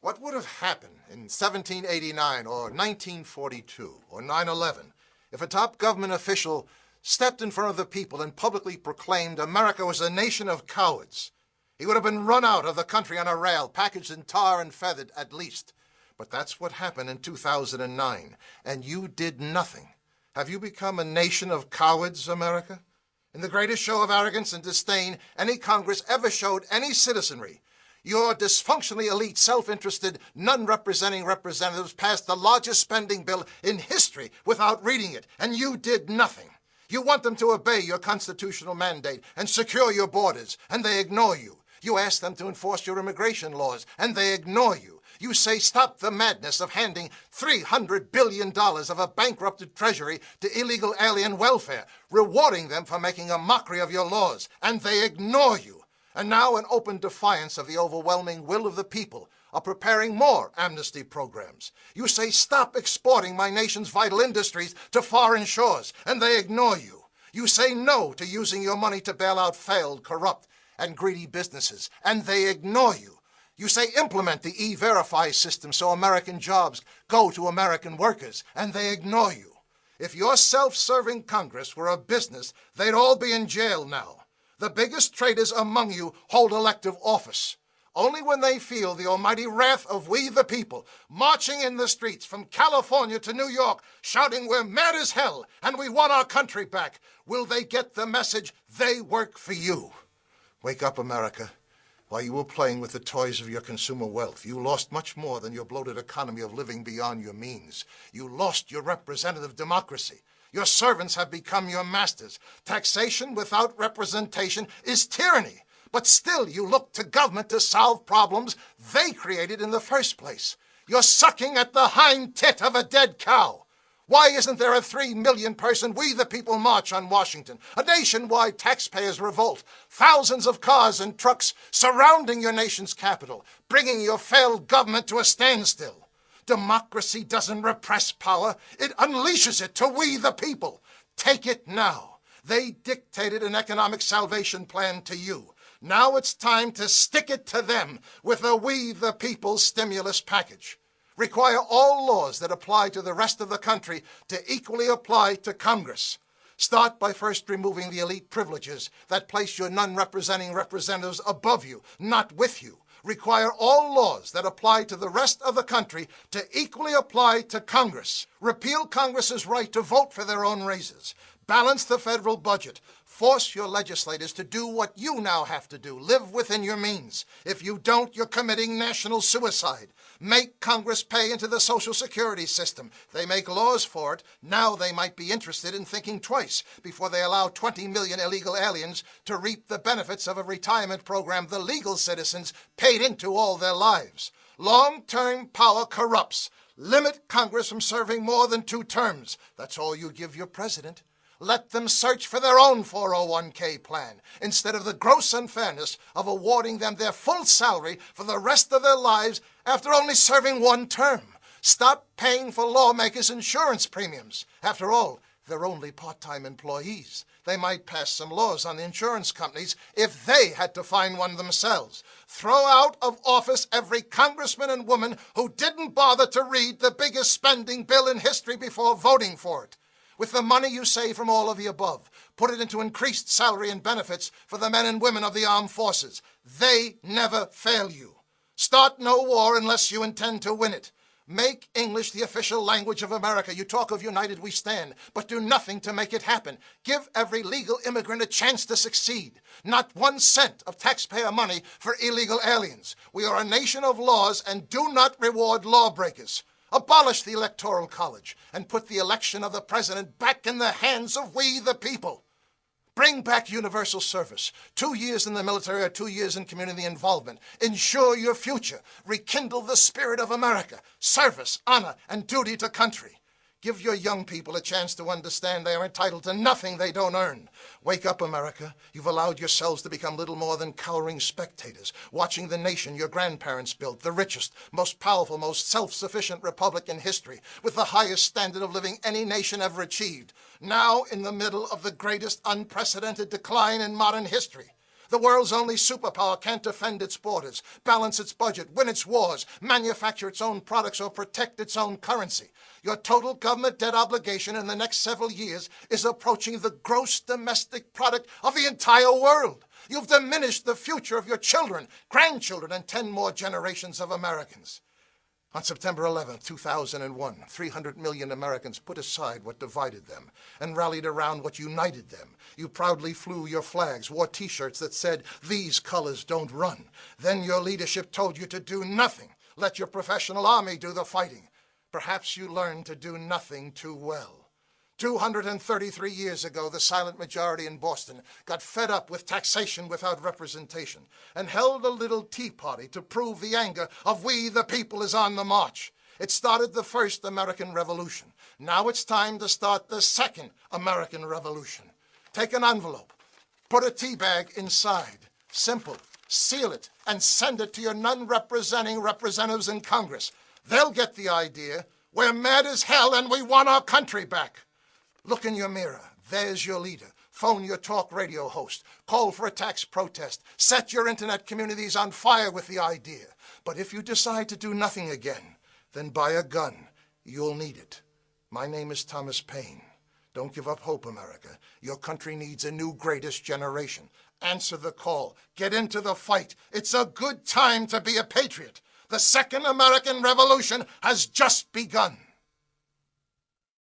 What would have happened in 1789 or 1942 or 9/11 if a top government official stepped in front of the people and publicly proclaimed America was a nation of cowards? He would have been run out of the country on a rail, packaged in tar and feathered at least. But that's what happened in 2009, and you did nothing. Have you become a nation of cowards, America? In the greatest show of arrogance and disdain any Congress ever showed any citizenry, your dysfunctionally elite, self-interested, none-representing representatives passed the largest spending bill in history without reading it, and you did nothing. You want them to obey your constitutional mandate and secure your borders, and they ignore you. You ask them to enforce your immigration laws, and they ignore you. You say stop the madness of handing $300 billion of a bankrupted treasury to illegal alien welfare, rewarding them for making a mockery of your laws, and they ignore you. And now, in open defiance of the overwhelming will of the people, are preparing more amnesty programs. You say stop exporting my nation's vital industries to foreign shores, and they ignore you. You say no to using your money to bail out failed, corrupt, and greedy businesses, and they ignore you. You say implement the E-Verify system so American jobs go to American workers, and they ignore you. If your self-serving Congress were a business, they'd all be in jail now. The biggest traitors among you hold elective office. Only when they feel the almighty wrath of we the people, marching in the streets from California to New York, shouting we're mad as hell and we want our country back, will they get the message they work for you. Wake up, America. While you were playing with the toys of your consumer wealth, you lost much more than your bloated economy of living beyond your means. You lost your representative democracy. Your servants have become your masters. Taxation without representation is tyranny. But still you look to government to solve problems they created in the first place. You're sucking at the hind tit of a dead cow. Why isn't there a 3 million person We the People march on Washington? A nationwide taxpayers' revolt. Thousands of cars and trucks surrounding your nation's capital, bringing your failed government to a standstill. Democracy doesn't repress power. It unleashes it to we the people. Take it now. They dictated an economic salvation plan to you. Now it's time to stick it to them with a we the people stimulus package. Require all laws that apply to the rest of the country to equally apply to Congress. Start by first removing the elite privileges that place your non-representing representatives above you, not with you. Require all laws that apply to the rest of the country to equally apply to Congress. Repeal Congress's right to vote for their own raises. Balance the federal budget. Force your legislators to do what you now have to do. Live within your means. If you don't, you're committing national suicide. Make Congress pay into the Social Security system. They make laws for it. Now they might be interested in thinking twice before they allow 20 million illegal aliens to reap the benefits of a retirement program the legal citizens paid into all their lives. Long-term power corrupts. Limit Congress from serving more than 2 terms. That's all you give your president. Let them search for their own 401k plan, instead of the gross unfairness of awarding them their full salary for the rest of their lives after only serving 1 term. Stop paying for lawmakers' insurance premiums. After all, they're only part-time employees. They might pass some laws on the insurance companies if they had to find one themselves. Throw out of office every congressman and woman who didn't bother to read the biggest spending bill in history before voting for it. With the money you save from all of the above, put it into increased salary and benefits for the men and women of the armed forces. They never fail you. Start no war unless you intend to win it. Make English the official language of America. You talk of united we stand, but do nothing to make it happen. Give every legal immigrant a chance to succeed. Not 1 cent of taxpayer money for illegal aliens. We are a nation of laws and do not reward lawbreakers. Abolish the Electoral College and put the election of the president back in the hands of we the people. Bring back universal service. 2 years in the military or 2 years in community involvement. Ensure your future. Rekindle the spirit of America. Service, honor, and duty to country. Give your young people a chance to understand they are entitled to nothing they don't earn. Wake up, America. You've allowed yourselves to become little more than cowering spectators, watching the nation your grandparents built, the richest, most powerful, most self-sufficient republic in history, with the highest standard of living any nation ever achieved, now in the middle of the greatest unprecedented decline in modern history. The world's only superpower can't defend its borders, balance its budget, win its wars, manufacture its own products, or protect its own currency. Your total government debt obligation in the next several years is approaching the gross domestic product of the entire world. You've diminished the future of your children, grandchildren, and 10 more generations of Americans. On September 11, 2001, 300 million Americans put aside what divided them and rallied around what united them. You proudly flew your flags, wore T-shirts that said, "These colors don't run." Then your leadership told you to do nothing. Let your professional army do the fighting. Perhaps you learned to do nothing too well. 233 years ago, the silent majority in Boston got fed up with taxation without representation and held a little tea party to prove the anger of we the people is on the march. It started the first American Revolution. Now it's time to start the second American Revolution. Take an envelope, put a tea bag inside, simple, seal it, and send it to your non-representing representatives in Congress. They'll get the idea. We're mad as hell and we want our country back. Look in your mirror. There's your leader. Phone your talk radio host. Call for a tax protest. Set your internet communities on fire with the idea. But if you decide to do nothing again, then buy a gun. You'll need it. My name is Thomas Paine. Don't give up hope, America. Your country needs a new greatest generation. Answer the call. Get into the fight. It's a good time to be a patriot. The Second American Revolution has just begun.